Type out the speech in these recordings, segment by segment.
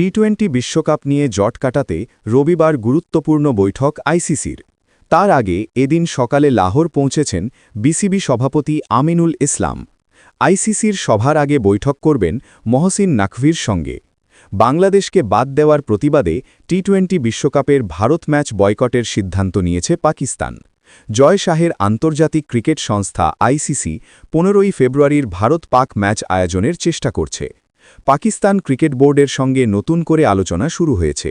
টি-20 বিশ্বকাপ নিয়ে জট কাটাতে রবিবার গুরুত্বপূর্ণ বৈঠক আইসিসির। তার আগে এদিন সকালে লাহোর পৌঁছেছেন বিসিবি সভাপতি আমিনুল ইসলাম। আইসিসির সভার আগে বৈঠক করবেন মহসিন নাকভির সঙ্গে। বাংলাদেশকে বাদ দেওয়ার প্রতিবাদে টি-20 বিশ্বকাপের ভারত ম্যাচ বয়কটের সিদ্ধান্ত নিয়েছে পাকিস্তান। জয় শাহের আন্তর্জাতিক ক্রিকেট সংস্থা আইসিসি 15 ফেব্রুয়ারির ভারত-পাক ম্যাচ আয়োজনের চেষ্টা করছে। পাকিস্তান ক্রিকেট বোর্ডের সঙ্গে নতুন করে আলোচনা শুরু হয়েছে।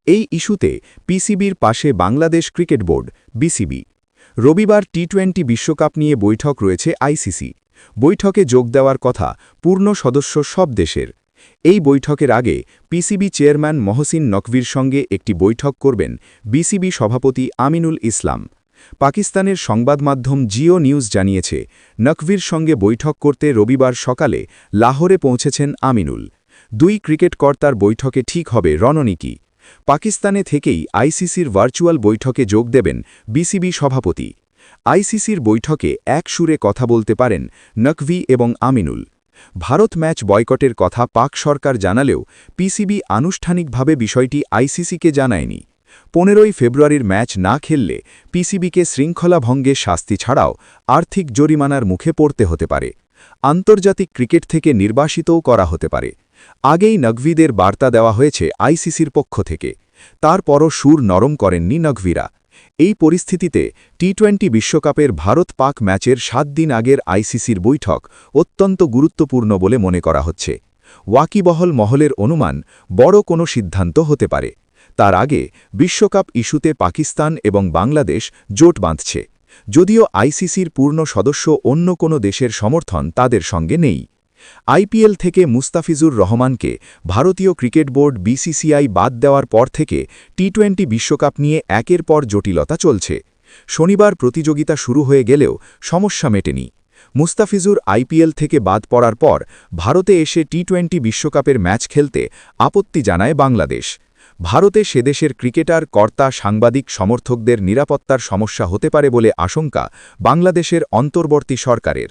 এই ইস্যুতে পিসিবির পাশে বাংলাদেশ ক্রিকেট বোর্ড বিসিবি। রবিবার টি-20 বিশ্বকাপ নিয়ে বৈঠক রয়েছে আইসিসি। বৈঠকে যোগ দেওয়ার কথা পূর্ণ সদস্য সব দেশের। এই বৈঠকের আগে পিসিবি চেয়ারম্যান মহসিন নকভির সঙ্গে একটি বৈঠক করবেন বিসিবি সভাপতি আমিনুল ইসলাম। পাকিস্তানের সংবাদমাধ্যম জিও নিউজ জানিয়েছে, নকভির সঙ্গে বৈঠক করতে রবিবার সকালে লাহোরে পৌঁছেছেন আমিনুল। দুই ক্রিকেট কর্তার বৈঠকে ঠিক হবে রণনীতি। পাকিস্তানে থেকেই আইসিসির ভার্চুয়াল বৈঠকে যোগ দেবেন বিসিবি সভাপতি। আইসিসির বৈঠকে এক সুরে কথা বলতে পারেন নকভি এবং আমিনুল। ভারত ম্যাচ বয়কটের কথা পাক সরকার জানালেও পিসিবি আনুষ্ঠানিকভাবে বিষয়টি আইসিসিকে জানায়নি। 15 ফেব্রুয়ারির ম্যাচ না খেললে পিসিবিকে শৃঙ্খলা ভঙ্গে শাস্তি ছাড়াও আর্থিক জরিমানার মুখে পড়তে হতে পারে। আন্তর্জাতিক ক্রিকেট থেকে নির্বাসিতও করা হতে পারে। আগেই নকভিদের বার্তা দেওয়া হয়েছে আইসিসির পক্ষ থেকে। তারপরও সুর নরম করেননি নকভিরা। এই পরিস্থিতিতে টি-20 বিশ্বকাপের ভারত-পাক ম্যাচের 7 দিন আগের আইসিসির বৈঠক অত্যন্ত গুরুত্বপূর্ণ বলে মনে করা হচ্ছে। ওয়াকিবহল মহলের অনুমান বড় কোনো সিদ্ধান্ত হতে পারে। তার আগে বিশ্বকাপ ইস্যুতে পাকিস্তান এবং বাংলাদেশ জোট বাঁধছে, যদিও আইসিসির পূর্ণ সদস্য অন্য কোনো দেশের সমর্থন তাদের সঙ্গে নেই। আইপিএল থেকে মুস্তাফিজুর রহমানকে ভারতীয় ক্রিকেট বোর্ড বিসিসিআই বাদ দেওয়ার পর থেকে টি-20 বিশ্বকাপ নিয়ে একের পর জটিলতা চলছে। শনিবার প্রতিযোগিতা শুরু হয়ে গেলেও সমস্যা মেটেনি। মুস্তাফিজুর আইপিএল থেকে বাদ পড়ার পর ভারতে এসে টি-20 বিশ্বকাপের ম্যাচ খেলতে আপত্তি জানায় বাংলাদেশ। ভারতে সেদেশের ক্রিকেটার কর্তা সাংবাদিক সমর্থকদের নিরাপত্তার সমস্যা হতে পারে বলে আশঙ্কা বাংলাদেশের অন্তর্বর্তী সরকারের।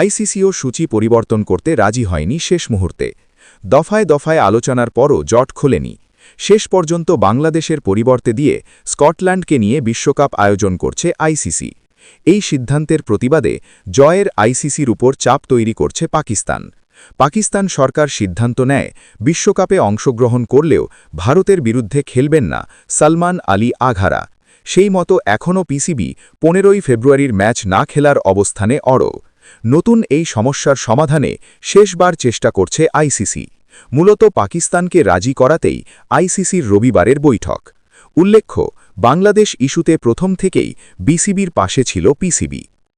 আইসিসিও সূচি পরিবর্তন করতে রাজি হয়নি শেষ মুহূর্তে। দফায় দফায় আলোচনার পরও জট খোলেনি। শেষ পর্যন্ত বাংলাদেশের পরিবর্তে দিয়ে স্কটল্যান্ডকে নিয়ে বিশ্বকাপ আয়োজন করছে আইসিসি। এই সিদ্ধান্তের প্রতিবাদে জয়ের আইসিসির উপর চাপ তৈরি করছে পাকিস্তান। পাকিস্তান সরকার সিদ্ধান্ত নেয় বিশ্বকাপে অংশগ্রহণ করলেও ভারতের বিরুদ্ধে খেলবেন না সালমান আলী আঘারা। সেই মতো এখনও পিসিবি 15 ফেব্রুয়ারির ম্যাচ না খেলার অবস্থানে অড়। নতুন এই সমস্যার সমাধানে শেষবার চেষ্টা করছে আইসিসি। মূলত পাকিস্তানকে রাজি করাতেই আইসিসির রবিবারের বৈঠক। উল্লেখ্য, বাংলাদেশ ইস্যুতে প্রথম থেকেই বিসিবির পাশে ছিল পিসিবি।